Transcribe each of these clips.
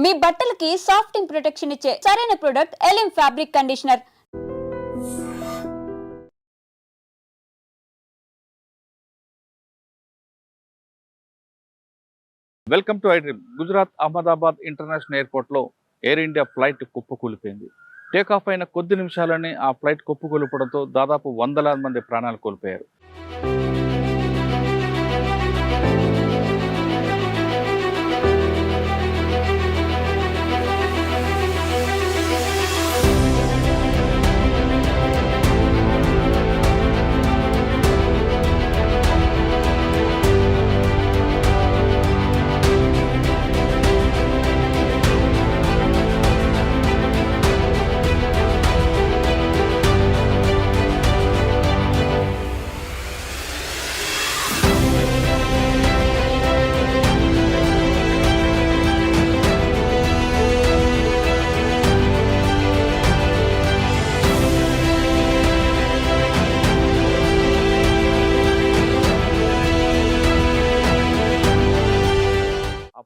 మీ బట్టలకి సాఫ్టింగ్ ప్రొటెక్షన్ ఇచ్చే సరైన ప్రొడక్ట్ ఎలిమ్ fabric conditioner. Welcome to iDream. Gujarat Ahmedabad international ఎయిర్పోర్ట్లో ఎయిర్ ఇండియా ఫ్లైట్ కుప్పకూలిపోయింది. టేక్ ఆఫ్ అయిన కొద్ది నిమిషాలనే ఆ ఫ్లైట్ కుప్పకూలిపోవడంతో దాదాపు వందలాది మంది ప్రాణాలు కోల్పోయారు.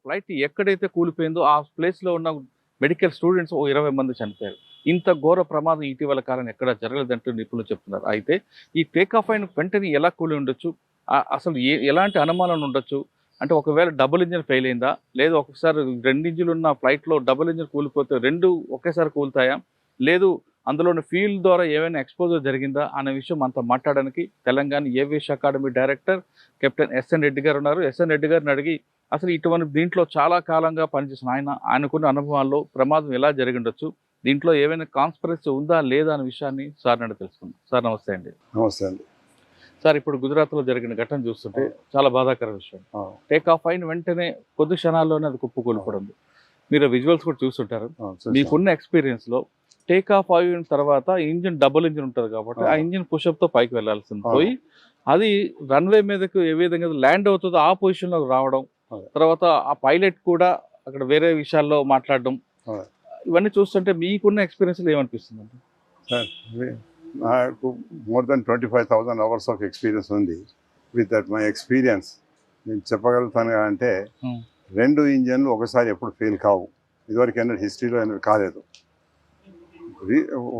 ఫ్లైట్ ఎక్కడైతే కూలిపోయిందో ఆ ప్లేస్లో ఉన్న మెడికల్ స్టూడెంట్స్ 20 మంది చనిపోయారు. ఇంత ఘోర ప్రమాదం ఇటీవల కాలం ఎక్కడ జరగలేదంటూ నిపుణులు చెప్తున్నారు. అయితే ఈ టేక్ ఆఫ్ అయిన వెంటనే ఎలా కూలి ఉండొచ్చు, అసలు ఎలాంటి అనుమానం ఉండొచ్చు అంటే, ఒకవేళ డబుల్ ఇంజిన్ ఫెయిల్ అయిందా, లేదు ఒకసారి 2 ఇంజిన్లు ఉన్న ఫ్లైట్లో డబుల్ ఇంజిన్ కూలిపోతే 2 ఒకేసారి కూలుతాయా, లేదు అందులోని ఫ్యూల్ ద్వారా ఏమైనా ఎక్స్పోజర్ జరిగిందా అనే విషయం అంతా మాట్లాడడానికి Telangana aviation academy director captain SN Reddy garu ఉన్నారు. ఎస్ఎన్ రెడ్డి గారిని అడిగి అసలు ఇటువంటి దీంట్లో చాలా కాలంగా పనిచేసిన ఆయనకున్న అనుభవాల్లో ప్రమాదం ఎలా జరిగిండొచ్చు, దీంట్లో ఏమైనా కాన్స్పిరసీ ఉందా లేదా అనే విషయాన్ని సార్ అడిగి తెలుసుకుందాం. సార్ నమస్తే అండి. నమస్తే అండి. సార్, ఇప్పుడు గుజరాత్లో జరిగిన ఘటన చూస్తుంటే చాలా బాధాకర విషయం. టేక్ ఆఫ్ అయిన వెంటనే కొద్ది క్షణాల్లోనే అది కుప్పకూలిపోవడం. మీరు విజువల్స్ కూడా చూస్తుంటారు. మీకున్న ఎక్స్పీరియన్స్లో టేక్ ఆఫ్ అయిన తర్వాత ఇంజిన్ డబుల్ ఇంజిన్ ఉంటుంది కాబట్టి ఆ ఇంజిన్ పుషప్తో పైకి వెళ్లాల్సింది పోయి అది రన్వే మీదకు ఏ విధంగా ల్యాండ్ అవుతుందో ఆ పొజిషన్లోకి రావడం, తర్వాత ఆ పైలట్ కూడా అక్కడ వేరే విషయాల్లో మాట్లాడడం, ఇవన్నీ చూస్తుంటే మీకున్న ఎక్స్పీరియన్స్లో ఏమనిపిస్తుంది అండి? సార్, నాకు more than 25,000 hours of experience ఉంది. విత్ దట్ మై ఎక్స్పీరియన్స్ నేను చెప్పగలుగుతాను అంటే 2 ఇంజన్లు ఒకసారి ఎప్పుడు ఫెయిల్ కావు. ఇదివరకు ఏమైనా హిస్టరీలో ఏమైనా కాలేదు.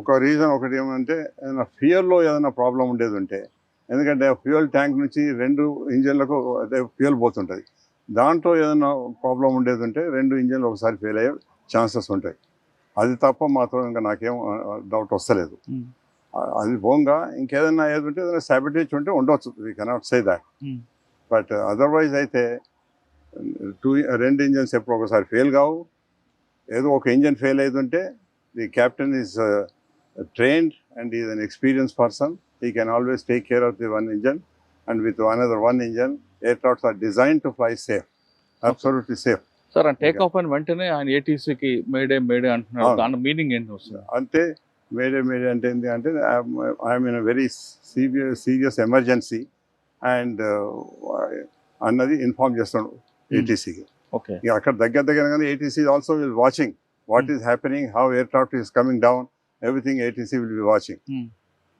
ఒక రీజన్ ఒకటి ఏమంటే, ఏదైనా ఫ్యూయల్లో ఏదైనా ప్రాబ్లం ఉండేది ఉంటే, ఎందుకంటే ఫ్యూయల్ ట్యాంక్ నుంచి 2 ఇంజన్లకు అదే ఫ్యూయల్ పోతుంటుంది. దాంట్లో ఏదైనా ప్రాబ్లం ఉండేది ఉంటే 2 ఇంజన్లు ఒకసారి ఫెయిల్ అయ్యే ఛాన్సెస్ ఉంటాయి. అది తప్ప మాత్రం ఇంకా నాకేం డౌట్ వస్తలేదు. అది పోగా ఇంకేదైనా ఏది ఉంటే ఏదైనా సాబిటేజ్ ఉంటే ఉండవచ్చు. We cannot say that. But otherwise అయితే 2 ఇంజన్స్ ఎప్పుడు ఒకసారి ఫెయిల్ కావు. ఏదో ఒక ఇంజన్ ఫెయిల్ అవుతుంటే the captain is trained and is an experience person. He can always take care of the 1 engine, and with another 1 engine, aircrafts are designed to fly safe, absolutely safe. Sir, take off అయిన వెంటనే ఆయన ఏటీసీకి May Day May Day అంటున్నారు. దాని meaning ఏంటి వస్తుంది అంటే? May Day May Day అంటే ఏంటి అంటే, I'm in very serious emergency and అన్నది ఇన్ఫార్మ్ చేస్తాడు ఏటీసీకి. ఓకే, అక్కడ దగ్గరగానే ATC also will watching what is happening, how aircraft is coming down, everything ATC will be watching.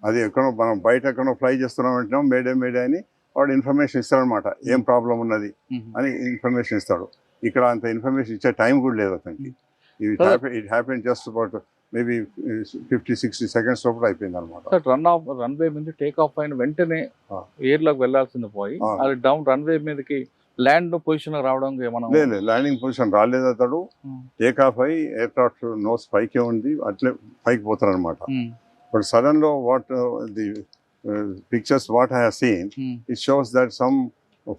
అది ఎక్కడో మనం బయట ఎక్కడో ఫ్లై చేస్తున్నాం అంటున్నాం, మేడే మేడే అని వాడు ఇన్ఫర్మేషన్ ఇస్తాడనమాట. ఏం ప్రాబ్లం ఉన్నది అని ఇన్ఫర్మేషన్ ఇస్తాడు. ఇక్కడ అంత ఇన్ఫర్మేషన్ ఇచ్చే టైం కూడా లేదు అతనికి. It happen just about maybe 50-60 seconds లోపల అయిపోయింది అనమాట. రన్వే మీద టేక్ ఆఫ్ అయిన వెంటనే ఎయిర్ లోకి వెళ్లాల్సింది పోయి అది డౌన్ రన్వే మీదకి ల్యాండ్ పొజిషన్ రావడం లేదు. ల్యాండింగ్ పొజిషన్ రాలేదు. అతడు టేక్ ఆఫ్ అయ్యి ఎయిర్క్రాఫ్ట్ నోస్ పైకే ఉంది, అట్లే పైకి పోతారు అనమాట. But suddenly, what the pictures what I have seen, it shows that some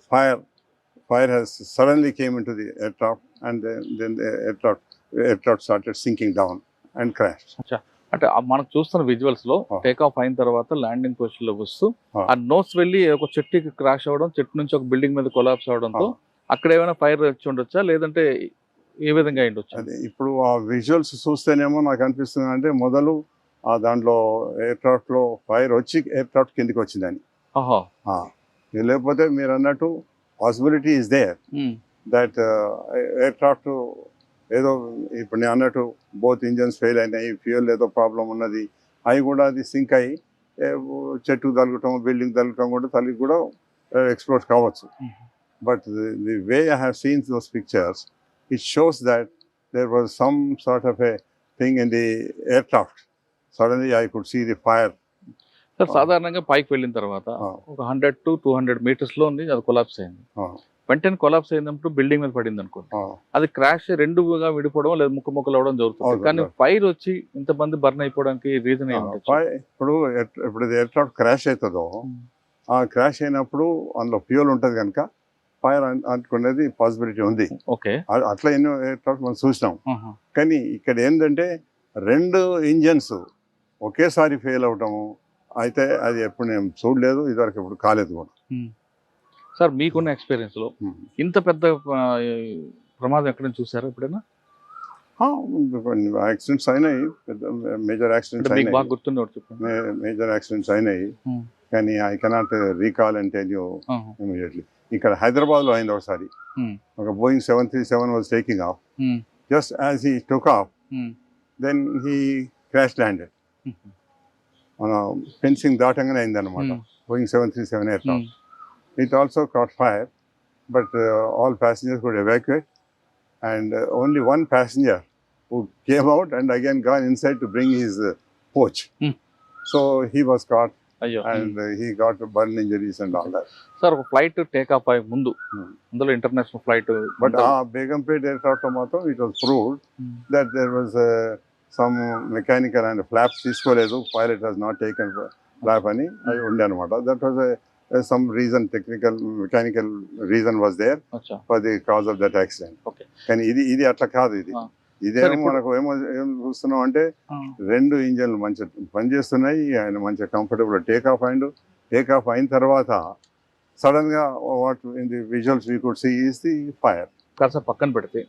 fire has suddenly came into the aircraft, and then the aircraft started sinking down and crashed. అంటే మనకు చూస్తున్న visuals లో టేక్ ఆఫ్ అయిన తర్వాత landing position లో వస్తూ ఆ nose వెళ్ళి ఒక చెట్టుకి క్రాష్ అవ్వడం, చెట్టు నుంచి ఒక బిల్డింగ్ మీద కొలాప్స్ అవడంతో అక్కడ ఏమైనా ఫైర్ వచ్చి ఉండొచ్చా, లేదంటే ఏ విధంగా అయి ఉండొచ్చు? అదే ఇప్పుడు ఆ విజువల్స్ చూస్తేనేమో నాకు అనిపిస్తుంది అంటే, మొదలు దాంట్లో ఎయిర్క్రాఫ్ట్లో ఫైర్ వచ్చి ఎయిర్క్రాఫ్ట్ కిందికి వచ్చిందని. లేకపోతే మీరు అన్నట్టు possibility is there that aircraft ఏదో ఇప్పుడు నేను అన్నట్టు బోత్ ఇంజన్స్ ఫెయిల్ అయినాయి, ఫ్యూయల్ ఏదో ప్రాబ్లం ఉన్నది, అవి కూడా అది సింక్ అయ్యి చెట్టు తగలటం, బిల్డింగ్ తగలటం కూడా తల్లి కూడా ఎక్స్ప్లోడ్ కావచ్చు. But the way I have seen those pictures, it shows that there was some sort of a thing in the aircraft. Suddenly I could see the fire. Sir సాధారణంగా పైకి వెళ్ళిన తర్వాత ఒక 100 to 200 మీటర్స్ లో ఉంది, అది collapse అయింది. వెంటనే కొలాప్స్ అయినప్పుడు బిల్డింగ్ మీద పడింది అనుకోండి, అది క్రాష్ రెండుగా విడిపోవడం లేదా ముక్కలు అవడం జరుగుతుంది. కానీ ఫైర్ వచ్చి ఇంతమంది బర్న్ అయిపోవడానికి రీజన్ ఏంటి? ఇప్పుడు ఎయిర్క్రాఫ్ట్ క్రాష్ అవుతుందో ఆ క్రాష్ అయినప్పుడు అందులో ఫ్యూయల్ ఉంటుంది కనుక ఫైర్ అనుకునేది పాసిబిలిటీ ఉంది. ఓకే, అట్లా ఎన్నో ఎయిర్క్రాఫ్ట్ మనం చూసినాం. కానీ ఇక్కడ ఏంటంటే 2 ఇంజన్స్ ఒకేసారి ఫెయిల్ అవటము అయితే అది ఎప్పుడు నేను చూడలేదు, ఇదివరకు ఎప్పుడు కాలేదు కూడా. సార్ మీకున్న ఎక్స్పీరియన్స్ లో ఇంత పెద్ద ప్రమాదం ఎక్కడ చూసారా ఎప్పుడైనా? యాక్సిడెంట్స్ అయినాయి, పెద్ద మేజర్ యాక్సిడెంట్స్ అయినాయి, బాగా గుర్తుండే చెప్పండి. మేజర్ యాక్సిడెంట్స్ అయినాయి, కానీ I cannot recall and tell you immediately. ఇక్కడ హైదరాబాద్ లో అయింది ఒకసారి. ఒక Boeing 737 was taking off. Just as he took off then he crash landed. మన ఫెన్సింగ్ దాటంగానే అయిందన్నమాట. Boeing 737 aircraft. It also caught fire, but all passengers could evacuate, and only one passenger who came out and again gone inside to bring his coach. So he was caught, and he got burn injuries and all that. Sir, flight take off ay mundu అందులో international flight, but Begumpet aircraft matter it was proved that there was some mechanical and flaps తీసుకోలేదు, pilot has not taken flap ani అది ఉండే అన్నమాట. That was some reason, technical mechanical reason was there for the cause of that accident. Okay, కానీ ఇది అట్లా కాదు. ఇదేమో మనకు ఏం చూస్తున్నాం అంటే 2 ఇంజన్లు మంచిగా పనిచేస్తున్నాయి, ఆయన మంచిగా కంఫర్టబుల్ టేక్ ఆఫ్ అయిన తర్వాత సడన్ గా what in the visuals we could see is the fire. కాస్త పక్కన పెడితే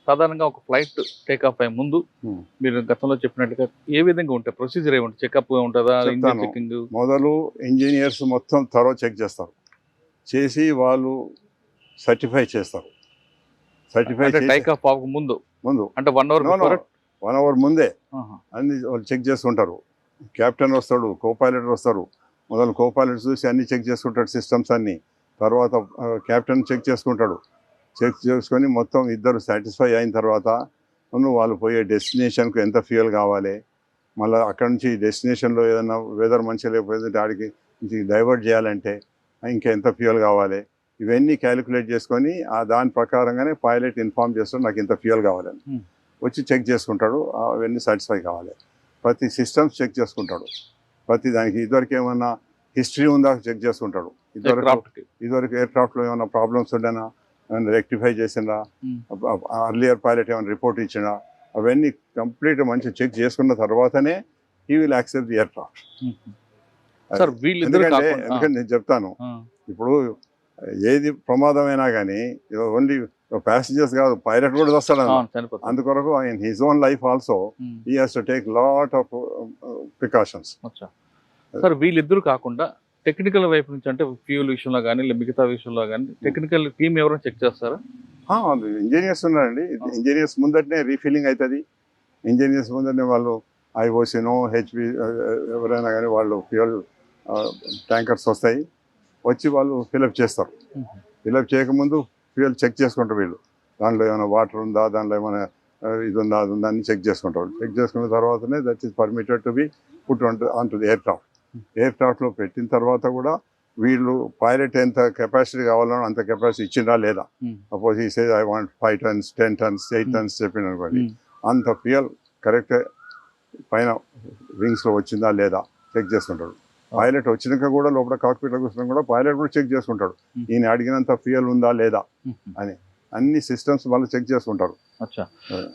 సాధారణంగా ఒక ఫ్లైట్ టేక్ ఆఫ్ అయ్యే ముందు మీరు గతంలో చెప్పినట్టుగా ఏ విధంగా ఉంటాయి ప్రొసీజర్? ఏముంటుంది? చెకప్ ఉంటుందా? మొదలు ఇంజనీర్స్ మొత్తం త్వరో చెక్ చేస్తారు, చేసి వాళ్ళు సర్టిఫై చేస్తారు. సర్టిఫై టేక్ ఆఫ్ ముందు అంటే 1 అవర్ ముందే అన్ని వాళ్ళు చెక్ చేసుకుంటారు. కెప్టెన్ వస్తాడు, కో-పైలట్ వస్తారు. మొదలు కో-పైలట్ చూసి అన్ని చెక్ చేసుకుంటాడు, సిస్టమ్స్ అన్ని. తర్వాత కెప్టెన్ చెక్ చేసుకుంటాడు. చెక్ చేసుకొని మొత్తం ఇద్దరు సాటిస్ఫై అయిన తర్వాత వాళ్ళు పోయే డెస్టినేషన్కు ఎంత ఫ్యూయల్ కావాలి, మళ్ళీ అక్కడ నుంచి డెస్టినేషన్లో ఏదైనా వెదర్ మంచిగా లేకపోతే ఆడికి డైవర్ట్ చేయాలంటే ఇంకెంత ఫ్యూయల్ కావాలి, ఇవన్నీ క్యాలిక్యులేట్ చేసుకొని దాని ప్రకారంగానే పైలట్ ఇన్ఫార్మ్ చేస్తాడు నాకు ఇంత ఫ్యూయల్ కావాలని. వచ్చి చెక్ చేసుకుంటాడు, అవన్నీ సాటిస్ఫై కావాలి. ప్రతి సిస్టమ్స్ చెక్ చేసుకుంటాడు, ప్రతి దానికి. ఇదివరకు ఏమన్నా హిస్టరీ ఉందా చెక్ చేసుకుంటాడు. ఇదివరకు ఎయిర్క్రాఫ్ట్లో ఏమైనా ప్రాబ్లమ్స్ ఉండేనా, ఏమైనా రెక్టిఫై చేసిందా, అర్లియర్ పైలట్ ఏమైనా రిపోర్ట్ ఇచ్చినా, అవన్నీ కంప్లీట్ మంచిగా చెక్ చేసుకున్న తర్వాతనే he will accept the aircraft. ఎందుకంటే నేను చెప్తాను, ఇప్పుడు ఏది ప్రమాదమైనా కానీ ఓన్లీ ప్యాసింజర్స్ కాదు, పైలట్ కూడా వస్తాడు. అందుకొరకు in his own life also he has to take lot of precautions. Sir వీళ్ళిద్దరు కాకుండా టెక్నికల్ వైపు నుంచి అంటే ఫ్యూల్ విషయంలో కానీ మిగతా విషయంలో కానీ టెక్నికల్ టీమ్ ఎవరైనా చెక్ చేస్తారా? ఇంజనీర్స్ ఉన్నారండి. ఇంజనీర్స్ ముందటనే రీఫిల్లింగ్ అవుతుంది. ఇంజనీర్స్ ముందటనే వాళ్ళు ఐఓసినో హెచ్పి ఎవరైనా కానీ వాళ్ళు ఫ్యూయల్ ట్యాంకర్స్ వస్తాయి, వచ్చి వాళ్ళు ఫిలప్ చేస్తారు. ఫిలప్ చేయకముందు ఫ్యూయల్ చెక్ చేసుకుంటారు వీళ్ళు. దాంట్లో ఏమైనా వాటర్ ఉందా, దాంట్లో ఏమైనా ఇది ఉందా, అది ఉందా అని చెక్ చేసుకుంటారు. చెక్ చేసుకున్న తర్వాతనే that is permitted to be put on to the aircraft. ఎయిర్క్రాఫ్ట్లో పెట్టిన తర్వాత కూడా వీళ్ళు పైలట్ ఎంత కెపాసిటీ కావాలనో అంత కెపాసిటీ ఇచ్చిందా లేదా. సపోజ్ ఈ Sage I want 5 tons 10 tons 8 tons చెప్పిన అనుకోండి, అంత ఫ్యూయల్ కరెక్ట్ పైన వింగ్స్లో వచ్చిందా లేదా చెక్ చేసుకుంటాడు. పైలట్ వచ్చినాక కూడా లోపల కాక్పిట్లో కూర్చున్నా కూడా పైలట్ కూడా చెక్ చేసుకుంటాడు, ఈయన అడిగినంత ఫ్యూయల్ ఉందా లేదా అని. అన్ని సిస్టమ్స్ వాళ్ళు చెక్ చేసుకుంటారు.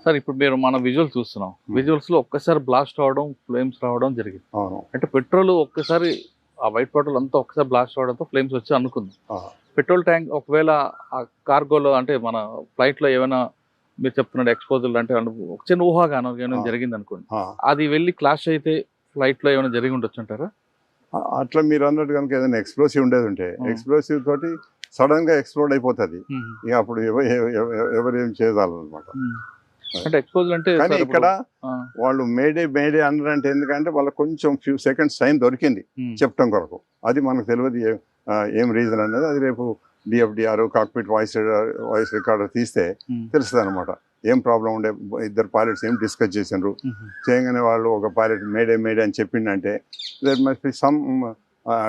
సార్ ఇప్పుడు మీరు మన విజువల్స్ చూస్తున్నాం, విజువల్స్ లో ఒక్కసారి బ్లాస్ట్ అవడం, ఫ్లేమ్స్ రావడం జరిగింది. అంటే పెట్రోల్ ఒక్కసారి ఆ వైట్ పెట్రోల్ అంతా ఒక్కసారి బ్లాస్ట్ అవడంతో ఫ్లేమ్స్ వచ్చి అనుకుంది. పెట్రోల్ ట్యాంక్ ఒకవేళ ఆ కార్గోలో అంటే మన ఫ్లైట్ లో ఏమైనా మీరు చెప్తున్నాడు ఎక్స్పోజర్ అంటే ఒక చిన్న ఊహాగానం ఏమైనా జరిగింది అనుకోండి, అది వెళ్ళి క్లాష్ అయితే ఫ్లైట్ లో ఏమైనా జరిగి ఉండొచ్చు అంటారా? అట్లా మీరు అన్నట్టు కనుక ఏదైనా ఎక్స్ప్లోసివ్ ఉండేది ఉంటే ఎక్స్ప్లోసివ్ తోటి సడన్ గా ఎక్స్ప్లోడ్ అయిపోతుంది. ఇక అప్పుడు ఎవరేం చేయాలన్నమాట. అంటే ఎక్స్పోజర్ అంటే కానీ ఇక్కడ వాళ్ళు మేడే అన్నారంటే ఎందుకంటే వాళ్ళకి కొంచెం ఫ్యూ సెకండ్స్ టైం దొరికింది చెప్పడం కొరకు. అది మనకు తెలియదు ఏం రీజన్ అనేది. అది రేపు డిఎఫ్డిఆర్ కాక్పిట్ వాయిస్ రికార్డర్ తీస్తే తెలుస్తుంది అనమాట. ఏం ప్రాబ్లం ఉండే, ఇద్దరు పైలట్స్ ఏం డిస్కస్ చేసిండ్రు, చేయగానే వాళ్ళు ఒక పైలట్ మేడే అని చెప్పిండంటే there must be some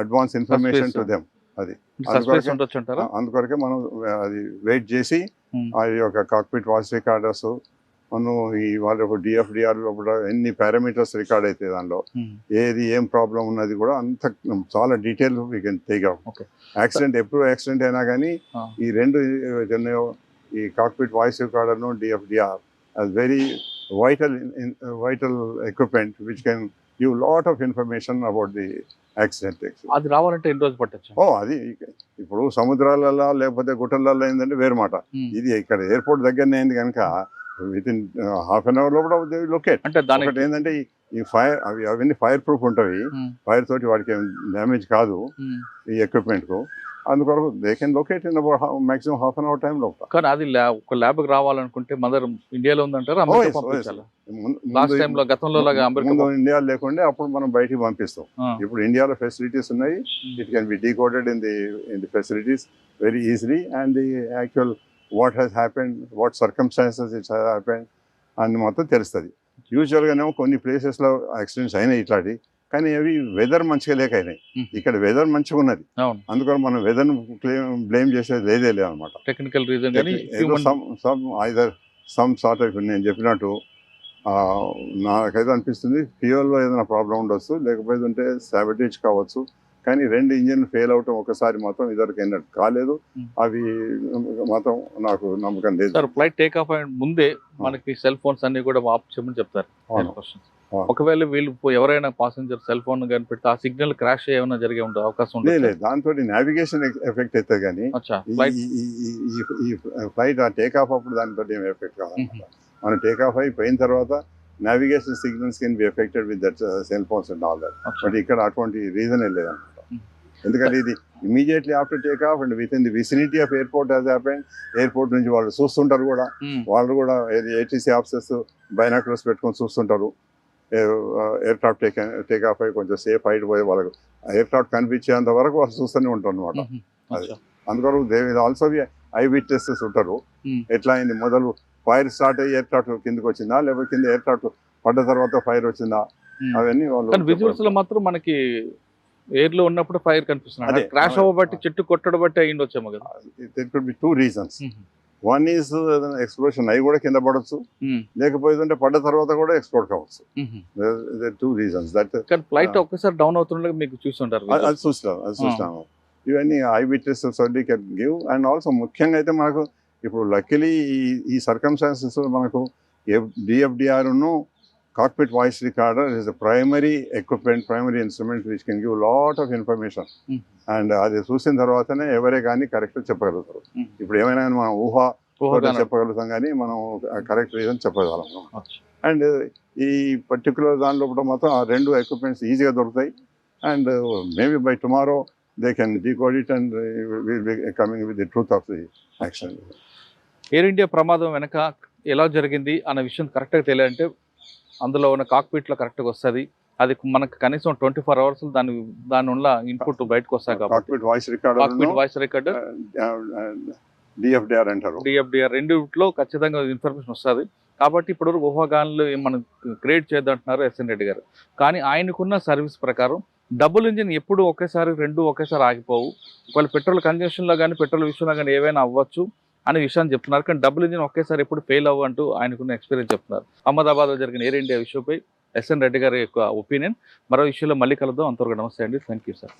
advance information to them. అది అందుకొరకే మనం అది వెయిట్ చేసి అది ఒక కాక్పిట్ వాయిస్ రికార్డర్స్ మనం ఈ వాళ్ళ ఒక డిఎఫ్డిఆర్ లో కూడా ఎన్ని పారామీటర్స్ రికార్డ్ అయితే దానిలో ఏది ఏం ప్రాబ్లం ఉన్నది కూడా అంత చాలా detail we can take out. Accident ఎప్పుడు యాక్సిడెంట్ అయినా కానీ ఈ రెండు ఈ కాక్పిట్ వాయిస్ రికార్డర్ ను డిఎఫ్డిఆర్ as very vital equipment which can give lot of information about the accident. అది రావాలంటే ఎన్ని రోజులు పట్టొచ్చు? అది ఇప్పుడు సముద్రాలలో లేకపోతే గుట్టలలో ఏంటంటే వేరు మాట. ఇది ఇక్కడ ఎయిర్పోర్ట్ దగ్గరనే అయింది కనుక within half an hour లోపల లొకేట్. అంటే దానికి ఏంటంటే ఈ ఫైర్ అవన్నీ ఫైర్ ప్రూఫ్ ఉంటవి, ఫైర్ తోటి వాడికి డ్యామేజ్ కాదు ఈ ఎక్విప్మెంట్ కు. అందుకొరకు they can locate in maximum half an hour time లోపల. కానీ అది ఒక ల్యాబ్ రావాలనుకుంటే మదర్ ఇండియాలో ఉందంటారా? లాస్ట్ టైం లో గతంలో ముందు ఇండియా లేకుండే అప్పుడు మనం బయటికి పంపిస్తాం. ఇప్పుడు ఇండియాలో ఫెసిలిటీస్ ఉన్నాయి. It can be decoded in the facilities very easily and the actual what has happened, what circumstances it's happened అని మొత్తం తెలుస్తుంది. యూజువల్గానేమో కొన్ని ప్లేసెస్లో యాక్సిడెంట్స్ అయినాయి ఇట్లాంటి, కానీ అవి వెదర్ మంచిగా లేక అయినాయి. ఇక్కడ వెదర్ మంచిగా ఉన్నది, అందుకని మనం వెదర్ బ్లేమ్ చేసేది లేదే లేదనమాట. Technical reason some sort of నేను చెప్పినట్టు నాకైతే అనిపిస్తుంది ఫ్యూయల్లో ఏదైనా ప్రాబ్లం ఉండొచ్చు, లేకపోతే సాబిటేజ్ కావచ్చు. కానీ రెండు ఇంజిన్ ఫెయిల్ అవటం ఒకసారి మాత్రం ఇద్దరికి కాలేదు. అవి మాత్రం నాకు నమ్మకం లేదు. సార్ ఫ్లైట్ టేక్ ఆఫ్ అయిన ముందే మనకి సెల్ ఫోన్స్ అన్ని కూడా ఆఫ్ చేయమని చెప్తారు. ఒకవేళ వీళ్ళు ఎవరైనా పాసెంజర్ సెల్ ఫోన్ కానీ పెడితే ఆ సిగ్నల్ క్రాష్ ఏమైనా జరిగే ఉండే అవకాశం ఉంది? దాంతో నావిగేషన్ ఎఫెక్ట్ అవుతుంది, కానీ ఈ ఫ్లైట్ ఆ టేక్ ఆఫ్ అప్పుడు దానితో ఏం ఎఫెక్ట్ కావాలన్నమాట. మనం టేక్ ఆఫ్ అయిపోయిన తర్వాత navigation signals can be affected with that cell phones and all that. But ఇక్కడ అటువంటి రీజన్ లేదన్నమాట. ఎందుకంటే ఇది immediately after take off and with in the vicinity of airport as happened. Airport నుంచి వాళ్ళు చూస్తుంటారు కూడా, వాళ్ళు కూడా ఏటీసీ ఆఫీసర్స్ బైనాక్యులర్స్ పెట్టుకొని చూస్తుంటారు. ఎయిర్క్రాఫ్ట్ టేక్ ఆఫ్ అయ్యి కొంచెం సేఫ్ హైట్ పోయి వాళ్ళకు ఎయిర్క్రాఫ్ట్ కనిపించేంత వరకు వాళ్ళు చూస్తూనే ఉంటారు అనమాట. అది అందుకొరకు they will also be I witnesses ఉంటారు. ఎట్లా అయింది, మొదలు ఫైర్ స్టార్ట్ అయ్యి ఎయిర్క్రాఫ్ట్ కిందకి వచ్చిందా, లేకపోతే కింద ఎయిర్క్రాఫ్ట్ పడ్డ తర్వాత ఫైర్ వచ్చిందా, అవన్నీ వాళ్ళు. విజువల్స్ లో మాత్రం మనకి ఎయిర్ లో ఉన్నప్పుడు ఫైర్ కనిపిస్తుంది. క్రాష్ అవ్వబట్టి చెట్టు కొట్టడం బట్టి అయ్యింది వచ్చాము కదా. There could be 2 reasons. One is explosion అవి కూడా కింద పడవచ్చు, లేకపోతే పడ్డ తర్వాత కూడా ఎక్స్ప్లోడ్ కావచ్చు. 2 reasons. దట్ ఫ్లైట్ ఒక్కసారి డౌన్ అవుతుండగా మీకు చూస్తుంటారు, అది చూస్తాము. ఇవన్నీ eye witnesses only can give. And also ముఖ్యంగా అయితే మనకు ఇప్పుడు లక్కీలీ ఈ సర్కమ్స్టాన్సెస్ మనకు డిఎఫ్డిఆర్ను cockpit voice recorder is the primary equipment, primary instrument which can give lot of information. And అది చూసిన తర్వాతనే ఎవరే కానీ కరెక్ట్ చెప్పగలుగుతారు. ఇప్పుడు ఏమైనా మనం ఊహ చెప్పగలుగుతాం, కానీ మనం కరెక్ట్ రీజన్ చెప్పగలం. అండ్ ఈ పర్టికులర్ దానిలో కూడా మొత్తం ఆ 2 ఎక్విప్మెంట్స్ ఈజీగా దొరుకుతాయి. And maybe by tomorrow they can decode it and will be coming with the truth of the action. Air India ప్రమాదం వెనక ఎలా జరిగింది అన్న విషయం కరెక్ట్గా తెలియాలంటే అందులో ఉన్న కాక్పిట్లో కరెక్ట్గా వస్తుంది. అది మనకు కనీసం 24 hours దాని ఉన్న ఇన్పుట్ బయటకు వస్తాయి కాబట్టి కాక్పిట్ వాయిస్ రికార్డర్ డిఎఫ్డిఆర్ అంటారు. డిఎఫ్డిఆర్ రెండిట్లో ఖచ్చితంగా ఇన్ఫర్మేషన్ వస్తుంది. కాబట్టి ఇప్పుడు ఊహాగానాలు మనం క్రియేట్ చేద్దంటున్నారు ఎస్ఎన్ రెడ్డి గారు. కానీ ఆయనకున్న సర్వీస్ ప్రకారం డబుల్ ఇంజిన్ ఎప్పుడు ఒకేసారి ఆగిపోవు. ఒకవేళ పెట్రోల్ కన్జంప్షన్లో కానీ పెట్రోల్ విషయంలో కానీ ఏవైనా అవ్వచ్చు అనే విషయాన్ని చెప్తున్నారు. కానీ డబుల్ ఇంజిన్ ఒకేసారి ఎప్పుడు ఫెయిల్ అవ్వంటూ ఆయనకున్న ఎక్స్పీరియన్స్ చెప్తున్నారు. అహ్మదాబాద్లో జరిగిన ఎయిర్ ఇండియా విషయంపై ఎస్ఎన్ రెడ్డి గారి యొక్క ఒపీనియన్. మరో విషయంలో మళ్ళీ కలుద్దాం. అంతవరకు నమస్తే అండి. Thank you sir.